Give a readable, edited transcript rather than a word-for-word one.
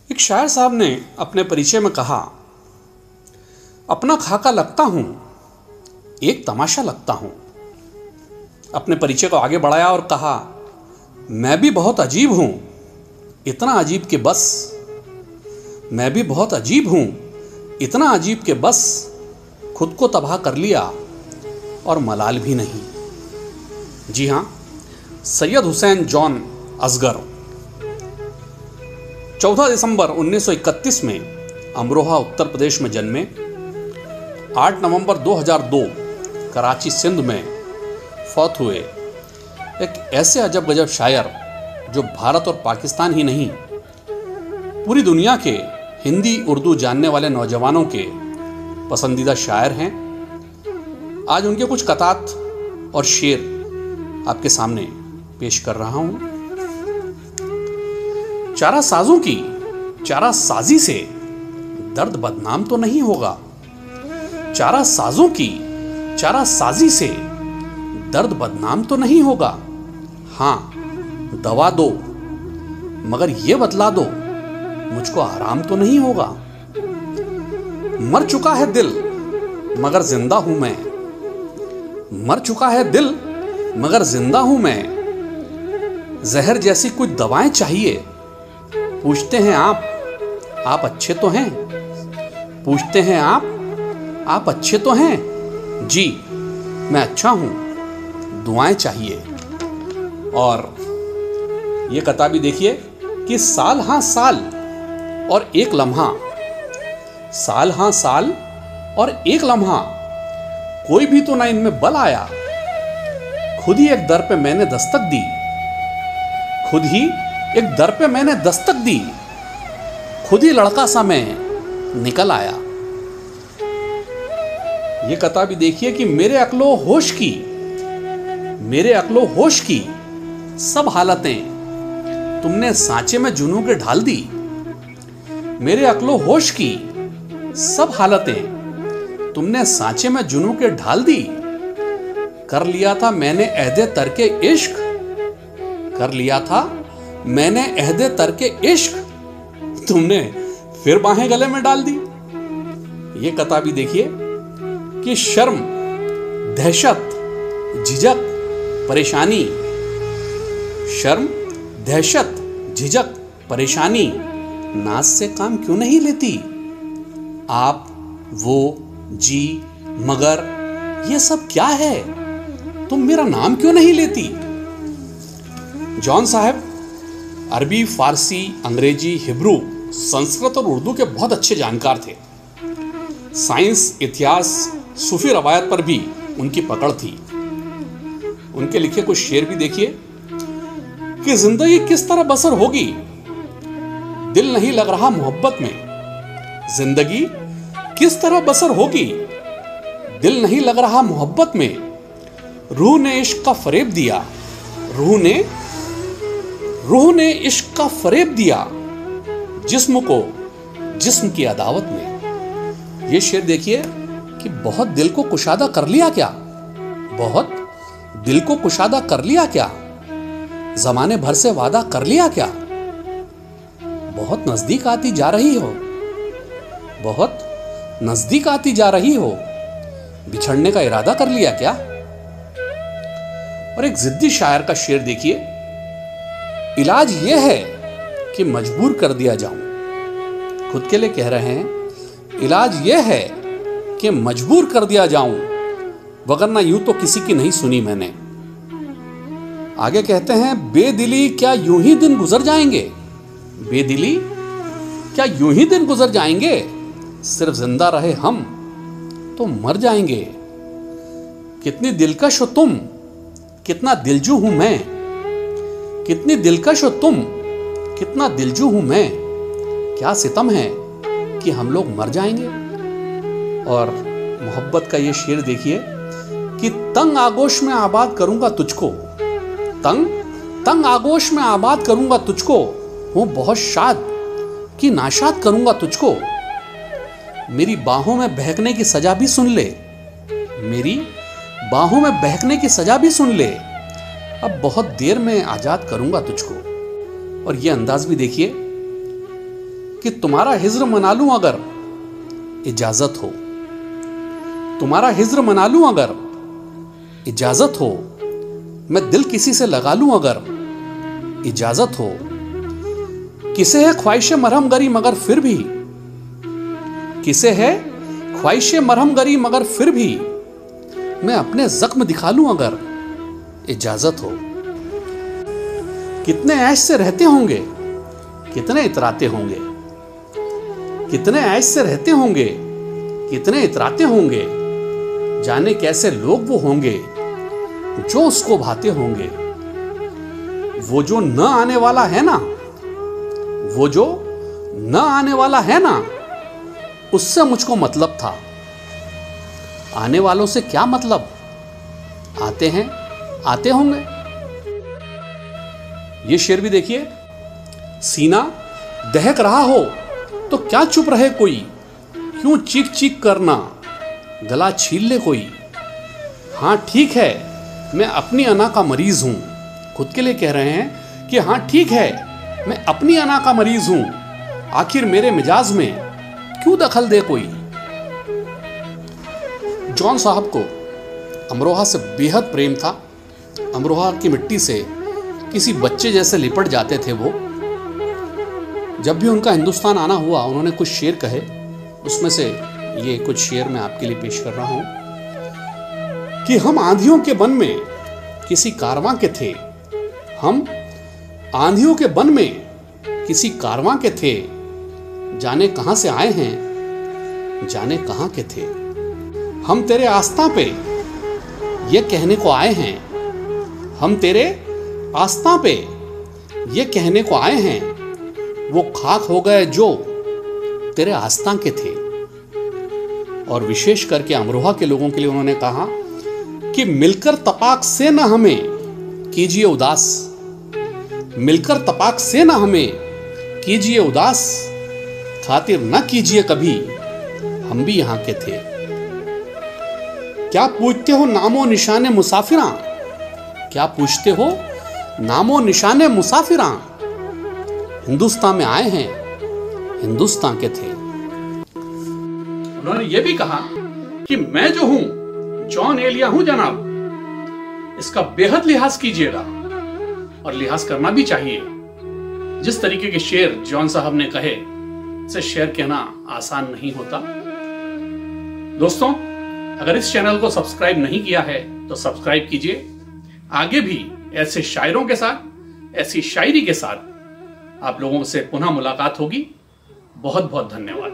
एक शायर साहब ने अपने परिचय में कहा, अपना खाका लगता हूं, एक तमाशा लगता हूं। अपने परिचय को आगे बढ़ाया और कहा, मैं भी बहुत अजीब हूं, इतना अजीब कि बस। मैं भी बहुत अजीब हूं, इतना अजीब कि बस खुद को तबाह कर लिया और मलाल भी नहीं। जी हां, सैयद हुसैन जॉन असगर 14 दिसंबर 1931 में अमरोहा उत्तर प्रदेश में जन्मे। 8 नवंबर 2002 कराची सिंध में फौत हुए। एक ऐसे अजब गजब शायर जो भारत और पाकिस्तान ही नहीं, पूरी दुनिया के हिंदी उर्दू जानने वाले नौजवानों के पसंदीदा शायर हैं। आज उनके कुछ कतात और शेर आपके सामने पेश कर रहा हूं। चारा साजों की चारा साजी से दर्द बदनाम तो नहीं होगा। चारा साजों की चारा साजी से दर्द बदनाम तो नहीं होगा। हां, दवा दो मगर ये बतला दो मुझको आराम तो नहीं होगा। मर चुका है दिल मगर जिंदा हूं मैं। मर चुका है दिल मगर जिंदा हूं मैं। जहर जैसी कुछ दवाएं चाहिए। पूछते हैं आप अच्छे तो हैं। पूछते हैं आप अच्छे तो हैं। जी मैं अच्छा हूं, दुआएं चाहिए। और ये कथा भी देखिए कि साल हां साल और एक लम्हा। साल हां साल और एक लम्हा, कोई भी तो ना इनमें बल आया। खुद ही एक दर पे मैंने दस्तक दी। खुद ही एक दर पे मैंने दस्तक दी। खुद ही लड़का सा मैं निकल आया। ये कथा भी देखिए कि मेरे अक्लो होश की, मेरे अक्लो होश की सब हालतें तुमने सांचे में जुनून के ढाल दी। मेरे अक्लो होश की सब हालतें तुमने सांचे में जुनून के ढाल दी। कर लिया था मैंने अहदे तरके इश्क। कर लिया था मैंने अहदे तरके इश्क, तुमने फिर बाहें गले में डाल दी। ये कथा भी देखिए कि शर्म, दहशत, झिझक, परेशानी। शर्म, दहशत, झिझक, परेशानी नाज से काम क्यों नहीं लेती। आप, वो, जी, मगर ये सब क्या है। तुम मेरा नाम क्यों नहीं लेती। जॉन साहब अरबी, फारसी, अंग्रेजी, हिब्रू, संस्कृत और उर्दू के बहुत अच्छे जानकार थे। साइंस, इतिहास, सूफी रवायत पर भी उनकी पकड़ थी। उनके लिखे कुछ शेर भी देखिए कि जिंदगी किस तरह बसर होगी, दिल नहीं लग रहा मोहब्बत में। जिंदगी किस तरह बसर होगी, दिल नहीं लग रहा मोहब्बत में। रूह ने इश्क का फरेब दिया। रूह ने इश्क का फरेब दिया जिस्म को जिस्म की अदावत में। ये शेर देखिए कि बहुत दिल को कुशादा कर लिया क्या। बहुत दिल को कुशादा कर लिया क्या। जमाने भर से वादा कर लिया क्या। बहुत नजदीक आती जा रही हो। बहुत नजदीक आती जा रही हो। बिछड़ने का इरादा कर लिया क्या। और एक जिद्दी शायर का शेर देखिए, इलाज यह है कि मजबूर कर दिया जाऊं। खुद के लिए कह रहे हैं, इलाज यह है कि मजबूर कर दिया जाऊं, वगरना यूं तो किसी की नहीं सुनी मैंने। आगे कहते हैं, बेदिली क्या यूं ही दिन गुजर जाएंगे। बेदिली क्या यूं ही दिन गुजर जाएंगे। सिर्फ जिंदा रहे हम तो मर जाएंगे। कितनी दिलकश हो तुम, कितना दिलजू हूं मैं। कितनी दिलकश हो तुम, कितना दिलजू हूं मैं। क्या सितम है कि हम लोग मर जाएंगे। और मोहब्बत का ये शेर देखिए कि तंग आगोश में आबाद करूंगा तुझको। तंग आगोश में आबाद करूंगा तुझको। हूं बहुत शाद कि नाशाद करूंगा तुझको। मेरी बाहों में बहकने की सजा भी सुन ले। मेरी बाहों में बहकने की सजा भी सुन ले। अब बहुत देर में आजाद करूंगा तुझको। और ये अंदाज भी देखिए कि तुम्हारा हिज्र मना लूं अगर इजाजत हो, तुम्हारा हिज्र मना लूं अगर इजाजत हो, मैं दिल किसी से लगा लूं अगर इजाजत हो। किसे है ख्वाहिश मरहम गरी मगर फिर भी, किसे है ख्वाहिश मरहम गरी मगर फिर भी, मैं अपने जख्म दिखा लूं अगर इजाजत हो। कितने ऐश से रहते होंगे, कितने इतराते होंगे, कितने ऐश से रहते होंगे, कितने इतराते होंगे, जाने कैसे लोग वो होंगे जो उसको भाते होंगे। वो जो न आने वाला है ना, वो जो न आने वाला है ना, उससे मुझको मतलब था। आने वालों से क्या मतलब, आते हैं आते होंगे। ये शेर भी देखिए, सीना दहक रहा हो तो क्या चुप रहे कोई, क्यों चीख चीख करना, गला छील ले कोई। हाँ ठीक है मैं अपनी अना का मरीज हूं, खुद के लिए कह रहे हैं कि हाँ ठीक है मैं अपनी अना का मरीज हूं, आखिर मेरे मिजाज में क्यों दखल दे कोई। जॉन साहब को अमरोहा से बेहद प्रेम था। अमरोहा की मिट्टी से किसी बच्चे जैसे लिपट जाते थे वो। जब भी उनका हिंदुस्तान आना हुआ उन्होंने कुछ शेर कहे, उसमें से ये कुछ शेर मैं आपके लिए पेश कर रहा हूं कि हम आंधियों के बन में किसी कारवां के थे, हम आंधियों के बन में किसी कारवां के थे, जाने कहां से आए हैं, जाने कहां के थे। हम तेरे आस्था पे ये कहने को आए हैं, हम तेरे आस्था पे ये कहने को आए हैं, वो खाक हो गए जो तेरे आस्था के थे। और विशेष करके अमरोहा के लोगों के लिए उन्होंने कहा कि मिलकर तपाक से न हमें कीजिए उदास, मिलकर तपाक से न हमें कीजिए उदास, खातिर न कीजिए कभी हम भी यहां के थे। क्या पूछते हो नामो निशाने मुसाफिरां, क्या पूछते हो नामो निशाने मुसाफिरां, हिंदुस्तान में आए हैं हिंदुस्तान के थे। उन्होंने यह भी कहा कि मैं जो हूं जॉन एलिया हूं जनाब, इसका बेहद लिहाज कीजिएगा और लिहाज करना भी चाहिए। जिस तरीके के शेर जॉन साहब ने कहे, से शेर कहना आसान नहीं होता। दोस्तों, अगर इस चैनल को सब्सक्राइब नहीं किया है तो सब्सक्राइब कीजिए। आगे भी ऐसे शायरों के साथ, ऐसी शायरी के साथ आप लोगों से पुनः मुलाकात होगी। बहुत बहुत धन्यवाद।